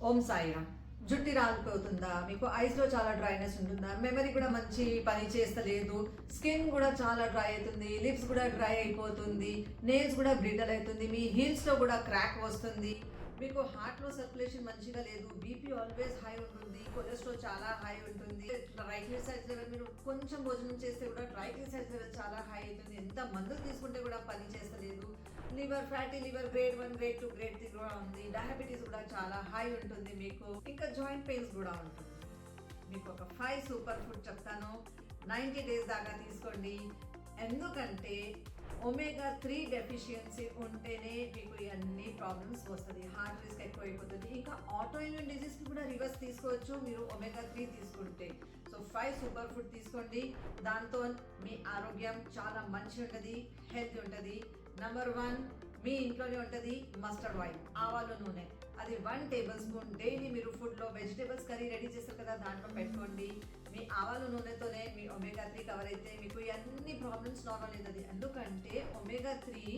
ఓం సాయిరామ్. జుట్టు రాలిపోతుందా, మీకు ఐస్లో చాలా డ్రైనెస్ ఉంటుందా, మెమరీ కూడా మంచి పని చేస్తలేదు, స్కిన్ కూడా చాలా డ్రై అవుతుంది, లిప్స్ కూడా డ్రై అయిపోతుంది, నెయిల్స్ కూడా బ్రిటల్ అవుతుంది, మీ హీల్స్లో కూడా క్రాక్ వస్తుంది, మీకు హార్ట్లో సర్క్యులేషన్ మంచిగా లేదు, బీపీ ఆల్వేస్ హై ఉంటుంది, కొలెస్ట్రాల్ చాలా హై ఉంటుంది, ట్రైగ్లిసరైడ్స్ లెవెల్ మీరు కొంచెం భోజనం చేస్తే కూడా ట్రైగ్లిసరైడ్స్ లెవెల్ చాలా హై అవుతుంది, ఎంత మందులు తీసుకుంటే కూడా పని చేస్తలేదు, liver fatty liver grade 1 grade 2 grade 3 కూడా ఉంది, డయాబెటీస్ కూడా చాలా హై ఉంటుంది మీకు, ఇంకా జాయింట్ పెయిన్స్ కూడా ఉంటుంది. మీకు ఒక 5 సూపర్ ఫుడ్ చెప్తాను, 90 డేస్ దాకా తీసుకోండి. ఎందుకంటే ఒమేగా 3 డెఫిషియన్సీ ఉంటేనే మీకు ఇవన్నీ ప్రాబ్లమ్స్ వస్తుంది, హార్ట్ రిస్క్ ఎక్కువ అయిపోతుంది, ఇంకా ఆటో ఇమ్యూన్ డిజీజ్కి కూడా రివర్స్ తీసుకోవచ్చు మీరు ఒమేగా 3 తీసుకుంటే. సో 5 సూపర్ ఫుడ్ తీసుకోండి, దాంతో మీ ఆరోగ్యం చాలా మంచి ఉంటుంది, హెల్తీ ఉంటుంది. నంబర్ 1 మీ ఇంట్లోనే ఉంటుంది మస్టర్డ్ ఆయిల్, ఆవాల నూనె. అది 1 టేబుల్ స్పూన్ డైలీ మీరు ఫుడ్లో వెజిటేబుల్స్ కర్రీ రెడీ చేస్తారు కదా, దాంట్లో పెట్టుకోండి. మీ ఆవాల నూనెతోనే మీ ఒమేగా 3 కవర్ అయితే మీకు అన్ని ప్రాబ్లమ్స్ నార్మల్ అవుతుంది. ఎందుకంటే ఒమేగా 3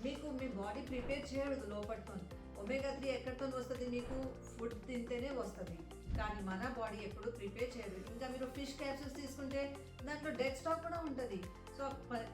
మీకు మీ బాడీ ప్రిపేర్ చేయదు లోపలితో. ఒమేగా 3 ఎక్కడితో వస్తుంది, మీకు ఫుడ్ తింటేనే వస్తుంది, కానీ మన బాడీ ఎప్పుడు ప్రిపేర్ చేయదు. ఇంకా మీరు ఫిష్ క్యాప్సూల్స్ తీసుకుంటే దాంట్లో డెడ్ స్టాక్ కూడా ఉంటుంది. సో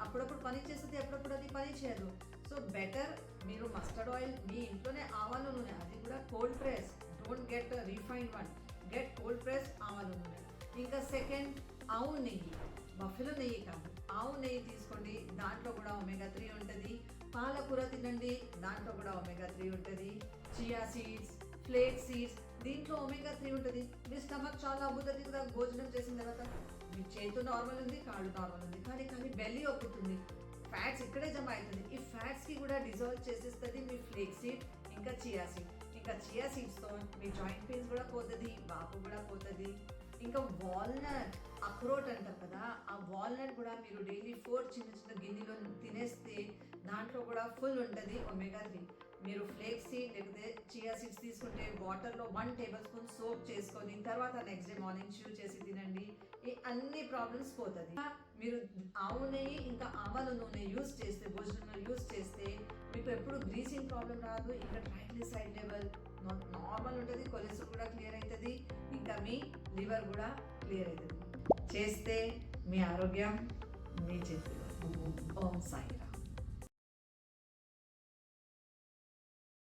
అప్పుడప్పుడు పని చేస్తుంది, అప్పుడప్పుడు అది పని చేయదు. సో బెటర్ మీరు మస్టర్డ్ ఆయిల్ మీ ఇంట్లోనే ఆవాల నూనె, అది కూడా cold press, don't get refined one, get cold press ఆవాల నూనె. ఇంకా సెకండ్ ఆవు నెయ్యి, బఫెలో నెయ్యి కాదు, ఆవు నెయ్యి తీసుకోండి, దాంట్లో కూడా ఒమేగా 3 ఉంటుంది. పాలకూర తినండి, దాంట్లో కూడా ఒమేగా 3 ఉంటుంది. చియా సీడ్స్, ఫ్లేక్ సీడ్స్, దీంట్లో ఒమేగా 3 ఉంటుంది. మీ స్టమక్ చాలా అబ్బుతుంది కదా భోజనం చేసిన తర్వాత, మీ చేతు నార్మల్ ఉంది, కాళ్ళు నార్మల్ ఉంది, కానీ బెల్లీ ఒప్పుతుంది, ఫ్యాట్స్ ఇక్కడే జమ అవుతుంది. ఈ ఫ్యాట్స్కి కూడా డిజాల్వ్ చేసేస్తుంది మీ ఫ్లేక్ సీడ్, ఇంకా చియా సీడ్. ఇంకా చియా సీడ్స్తో మీ జాయింట్ పెయిన్స్ కూడా పోతుంది, వాపు కూడా పోతుంది. ఇంకా వాల్నట్, అక్రోట్ అంటారు కదా, ఆ వాల్నట్ కూడా మీరు డైలీ 4 చిన్న చిన్న గిన్నెలో తినేస్తే దాంట్లో కూడా ఫుల్ ఉంటుంది ఒమేగా 3. మీరు ఫ్లేక్ సీడ్ లేకపోతే చియా సీడ్స్ తీసుకుంటే వాటర్లో 1 టేబుల్ స్పూన్ సోప్ చేసుకొని తర్వాత నెక్స్ట్ డే మార్నింగ్ చ్యూ చేసి తినండి, ఈ అన్ని ప్రాబ్లమ్స్ పోతుంది. మీరు ఆవు నెయ్యి ఇంకా ఆవాల నూనె యూస్ చేస్తే, భోజనంలో యూస్ చేస్తే మీకు ఎప్పుడు గ్రీసింగ్ ప్రాబ్లం రాదు, ఇంకా ట్రైగ్లిసరైడ్ లెవెల్ నార్మల్ ఉంటుంది, కొలెస్ట్రాల్ కూడా క్లియర్ అవుతుంది, ఇంకా మీ లివర్ కూడా క్లియర్ అవుతుంది. చేస్తే మీ ఆరోగ్యం మీ చేతిలో. ఓం సాయిరామ్.